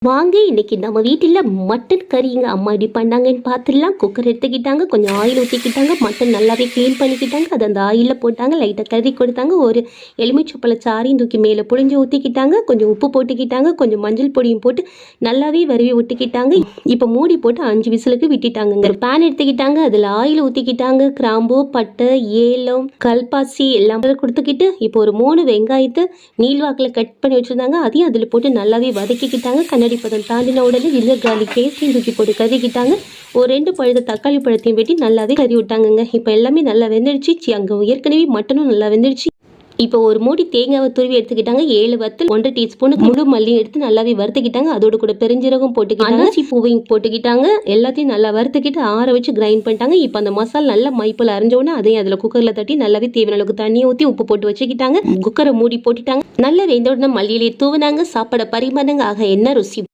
வாங்க இன்னைக்கு நம்ம வீட்டில் மட்டன் கறிங்க அம்மா இப்படி பண்ணாங்கன்னு பார்த்துடலாம். குக்கர் எடுத்துக்கிட்டாங்க, கொஞ்சம் ஆயில் ஊற்றிக்கிட்டாங்க, மட்டன் நல்லாவே க்ளீன் பண்ணிக்கிட்டாங்க, அதை அந்த ஆயிலில் போட்டாங்க, லைட்டாக கறி கொடுத்தாங்க, ஒரு எலுமிச்சப்பழ சாறையும் தூக்கி மேலே புழிஞ்சு ஊற்றிக்கிட்டாங்க, கொஞ்சம் உப்பு போட்டுக்கிட்டாங்க, கொஞ்சம் மஞ்சள் பொடியும் போட்டு நல்லாவே வருவி விட்டுக்கிட்டாங்க. இப்போ மூடி போட்டு 5 விசிலுக்கு விட்டுட்டாங்க. ஒரு பேன் எடுத்துக்கிட்டாங்க, அதில் ஆயில் ஊற்றிக்கிட்டாங்க, கிராம்பு, பட்டை, ஏலம், கல்பாசி எல்லாம் கொடுத்துக்கிட்டு இப்போ ஒரு 3 வெங்காயத்தை நீள்வாக்கில் கட் பண்ணி வச்சுருந்தாங்க, அதையும் அதில் போட்டு நல்லாவே வதக்கிக்கிட்டாங்க. கண்ணாடி பதம் தாண்டின உடனே ஜிஞ்சர் கார்லிக் பேஸ்டையும் தூக்கி போட்டு கறிக்கிட்டாங்க. ஒரு 2 பழுத்த தக்காளி பழத்தையும் வெட்டி நல்லாவே கறி விட்டாங்கங்க. இப்போ எல்லாமே நல்லா வெந்துடுச்சு. அங்கே ஏற்கனவே மட்டனும் நல்லா வெந்துடுச்சு. இப்போ ஒரு மூடி தேங்காவை துருவி எடுத்துக்கிட்டாங்க, 7 வத்தல், 1 டீஸ்பூன் முழு மல்லியும் எடுத்து நல்லாவே வறுத்துக்கிட்டாங்க. அதோட கூட பெருஞ்சீரகம் போட்டுக்கிட்டாங்க, அன்னாசி பூவையும் போட்டுக்கிட்டாங்க. எல்லாத்தையும் நல்லா வறுத்துக்கிட்டு ஆற வச்சு கிரைண்ட் பண்ணிட்டாங்க. இப்போ அந்த மசாலா நல்லா மைப்பில் அரைஞ்சோடனே அதையும் அதில் குக்கரில் தட்டி நல்லாவே தேவையான அளவுக்கு தண்ணியை ஊற்றி உப்பு போட்டு வச்சுக்கிட்டாங்க. குக்கரை மூடி போட்டுட்டாங்க. நல்லா வெந்த உடனே மல்லியிலே தூவினாங்க. சாப்பாடை பரிமாறினாங்க. ஆக என்ன ருசி!